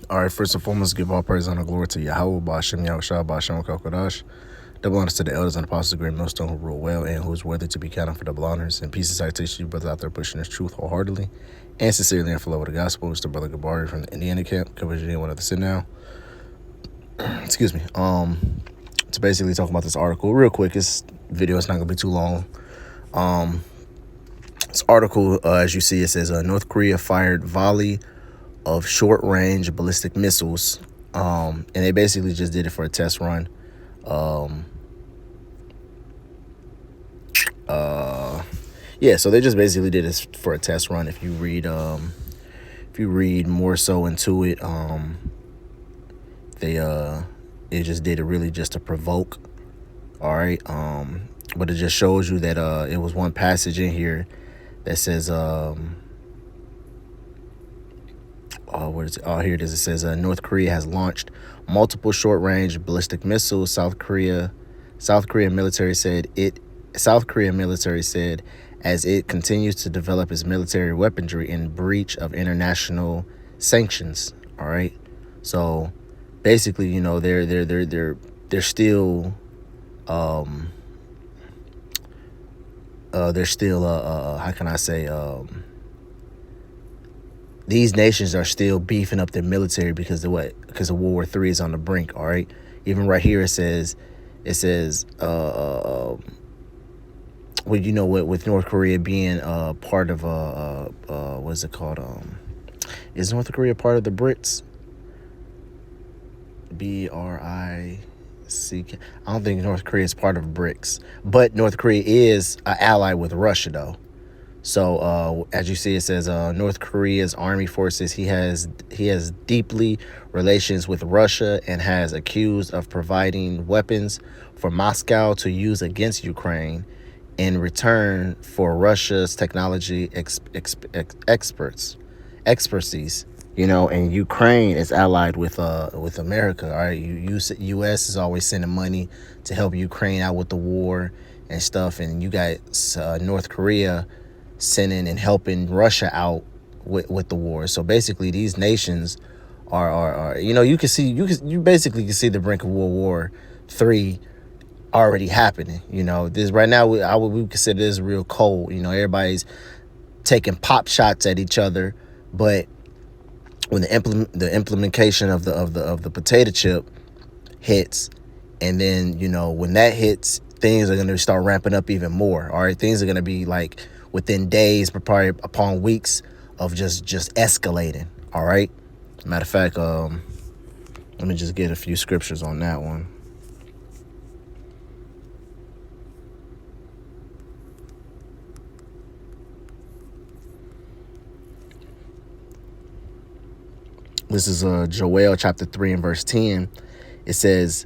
All right, first and foremost, give all praise and glory to Yahweh, Ba'ashem, Yahushua, Ba'ashem, Kakodash. Double honors to the elders and apostles of the great millstone who rule well and who is worthy to be counted for double honors. And peace and salutation to you brothers out there pushing this truth wholeheartedly and sincerely and for love of the gospel. It's the brother Gabari from the Indiana camp, covers anyone at the sit now. Excuse me. To basically talk about this article real quick. This video is not gonna be too long. This article, as you see, it says North Korea fired volley of short-range ballistic missiles, and they basically just did it for a test run. Yeah, so they just basically did this for a test run. If you read more so into it, it just did it really just to provoke. All right, but it just shows you that it was one passage in here that says what is it? Oh, here it is. It says North Korea has launched multiple short-range ballistic missiles. South Korea military said as it continues to develop its military weaponry in breach of international sanctions. All right, so basically, you know, they're still how can I say, these nations are still beefing up their military because of what? Because of World War III is on the brink. All right. Even right here, it says, well, you know, with North Korea being part of what is it called? Is North Korea part of the BRICS? BRICK. I don't think North Korea is part of BRICS, but North Korea is an ally with Russia, though. So as you see, it says North Korea's army forces, he has deeply relations with Russia and has accused of providing weapons for Moscow to use against Ukraine in return for Russia's technology expertise. You know, and Ukraine is allied with America. All right, U.S. is always sending money to help Ukraine out with the war and stuff, and you got North Korea sending and helping Russia out with the war. So basically, these nations are you know, you basically can see the brink of World War III already happening. You know, this right now we consider this real cold. You know, everybody's taking pop shots at each other, but when the implementation of the potato chip hits, and then, you know, when that hits, things are going to start ramping up even more. All right, things are going to be like within days, probably upon weeks of just escalating. All right. Matter of fact, let me just get a few scriptures on that one. This is Joel chapter 3 and verse 10. It says,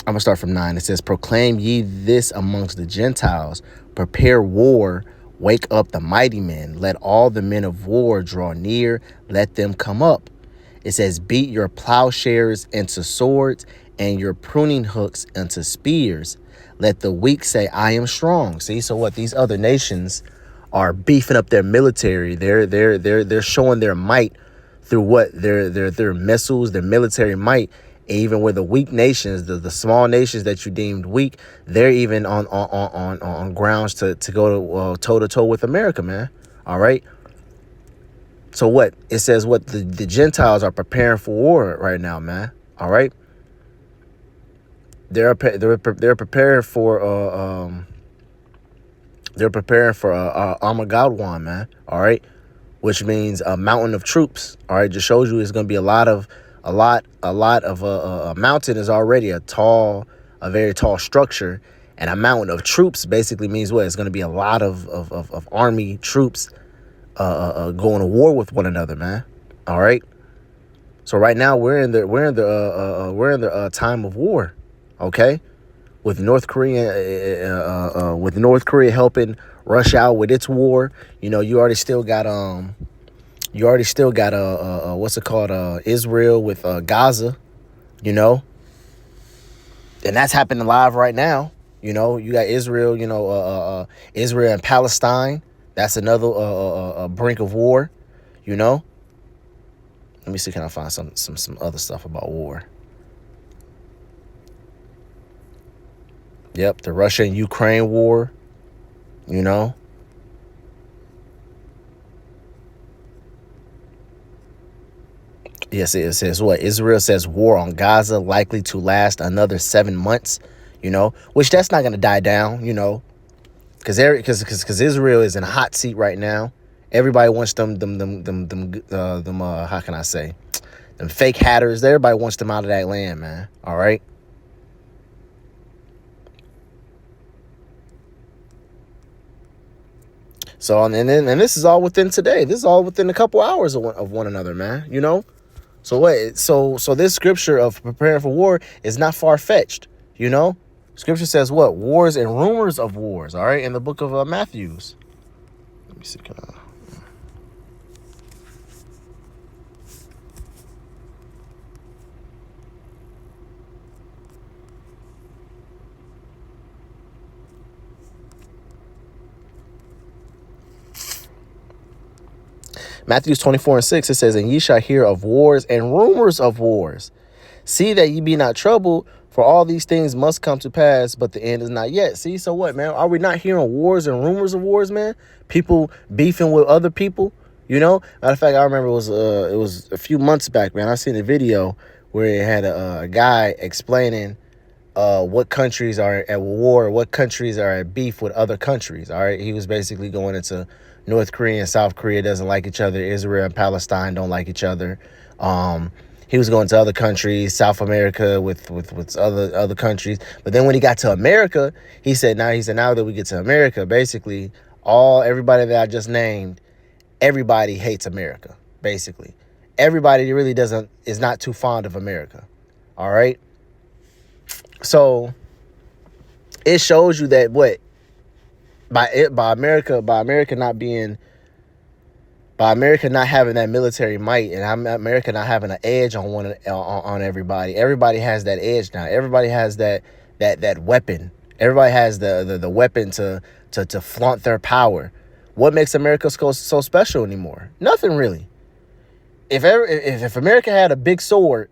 I'm going to start from 9. It says, proclaim ye this amongst the Gentiles, prepare war, wake up the mighty men, let all the men of war draw near, let them come up. It says, beat your plowshares into swords and your pruning hooks into spears. Let the weak say, I am strong. See, so what? These other nations are beefing up their military. They're showing their might through what? Their missiles, their military might. Even with the weak nations, the small nations that you deemed weak, they're even on grounds to go toe to toe with America, man. All right. So what? It says what the Gentiles are preparing for war right now, man. All right. They're preparing for Armageddon, man. All right, which means a mountain of troops. All right, just shows you it's going to be a mountain is already a very tall structure, and a mountain of troops basically means what? It's going to be a lot of army troops going to war with one another, man. All right. So right now we're in the time of war, okay? With North Korea helping Russia out with its war. You know, you already still got what's it called, Israel with Gaza, you know, and that's happening live right now. You know, you got Israel, you know, Israel and Palestine. That's another brink of war, you know. Let me see, can I find some other stuff about war? Yep, the Russia and Ukraine war, you know. Yes, it says what? Israel says war on Gaza likely to last another 7 months, you know, which that's not going to die down, you know, because Israel is in a hot seat right now. Everybody wants how can I say, them fake hatters. Everybody wants them out of that land, man. All right. So and this is all within today. This is all within a couple hours of one another, man. You know. So what? So this scripture of preparing for war is not far fetched. You know, scripture says what? Wars and rumors of wars. All right, in the book of Matthews. Let me see. Matthew 24:6, it says, and ye shall hear of wars and rumors of wars. See that ye be not troubled, for all these things must come to pass, but the end is not yet. See, so what, man? Are we not hearing wars and rumors of wars, man? People beefing with other people, you know? Matter of fact, I remember it was a few months back, man. I seen a video where it had a guy explaining what countries are at war, what countries are at beef with other countries. All right, he was basically going into North Korea and South Korea doesn't like each other. Israel and Palestine don't like each other. He was going to other countries, South America with other countries. But then when he got to America, he said now that we get to America, basically everybody that I just named, everybody hates America. Basically, everybody really is not too fond of America. All right. So it shows you that by America not having that military might and America not having an edge on everybody. Everybody has that edge now. Everybody has that weapon. Everybody has the weapon to flaunt their power. What makes America so special anymore? Nothing really. If America had a big sword.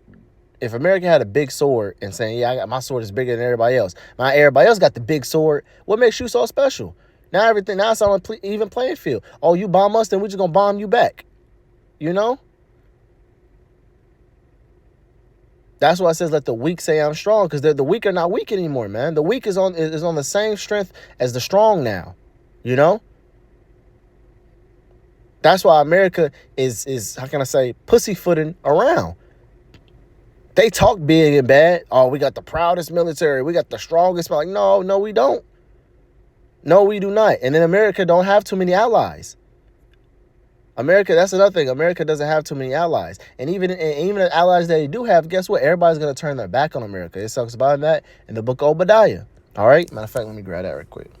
If America had a big sword and saying, yeah, I got my sword is bigger than everybody else. Everybody else got the big sword. What makes you so special? Now it's on an even playing field. Oh, you bomb us, then we're just going to bomb you back. You know? That's why it says let the weak say I'm strong, because the weak are not weak anymore, man. The weak is on the same strength as the strong now. You know? That's why America is how can I say, pussyfooting around. They talk big and bad. Oh, we got the proudest military. We got the strongest. Like, no, we don't. No, we do not. And then America don't have too many allies. America, that's another thing. America doesn't have too many allies. And even the allies that they do have, guess what? Everybody's going to turn their back on America. It talks about that in the book of Obadiah. All right? Matter of fact, let me grab that real quick.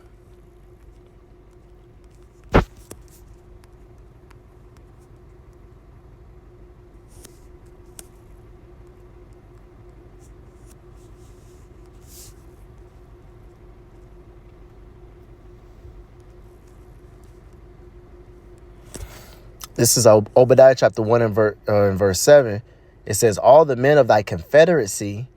This is Obadiah chapter 1 and verse 7. It says, all the men of thy confederacy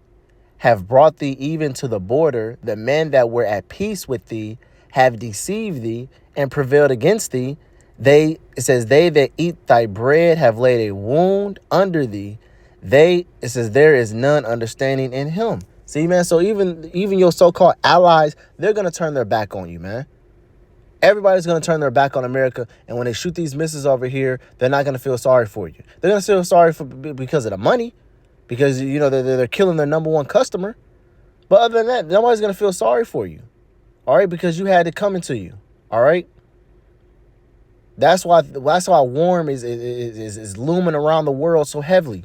have brought thee even to the border. The men that were at peace with thee have deceived thee and prevailed against thee. It says, they that eat thy bread have laid a wound under thee. It says, there is none understanding in him. See, man, so even your so-called allies, they're going to turn their back on you, man. Everybody's going to turn their back on America. And when they shoot these missiles over here, they're not going to feel sorry for you. They're going to feel sorry because of the money, because, you know, they're killing their number one customer. But other than that, nobody's going to feel sorry for you. All right. Because you had it coming to you. All right. That's why warm is looming around the world so heavily.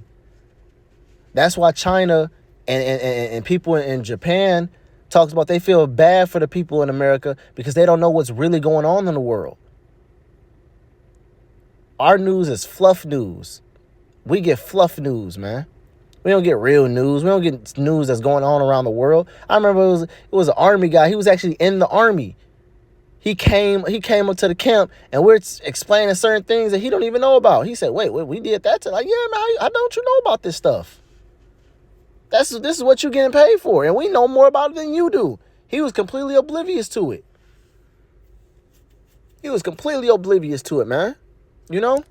That's why China and people in Japan talks about they feel bad for the people in America because they don't know what's really going on in the world. Our news is fluff news. We get fluff news, man. We don't get real news. We don't get news that's going on around the world. I remember it was an army guy. He was actually in the army. He came up to the camp, and we're explaining certain things that he don't even know about. He said, wait, we did that? Like, yeah, man, how don't you know about this stuff? This is what you're getting paid for, and we know more about it than you do. He was completely oblivious to it. He was completely oblivious to it, man. You know?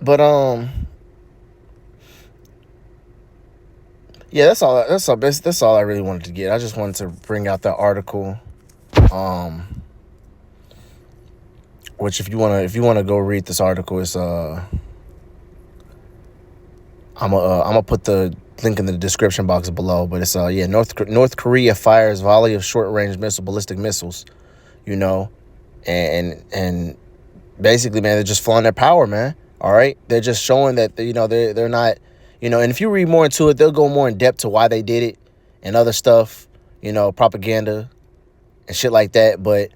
But yeah, that's all I really wanted to get. I just wanted to bring out that article. Which if you wanna go read this article, it's I'm gonna put the link in the description box below. But it's North Korea fires volley of short range ballistic missiles, you know, and basically, man, they're just flaunting their power, man. All right, they're just showing that they're not, and if you read more into it, they'll go more in depth to why they did it and other stuff, propaganda and shit like that. But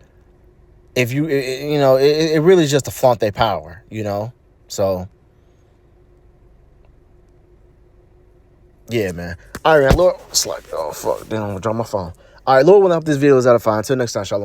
if it really is just to flaunt their power, so. Yeah, man. All right, man. Lord, it's like, oh, fuck. Then I'm going to drop my phone. All right, Lord, when I hope this video is out of fine. Until next time, shalom.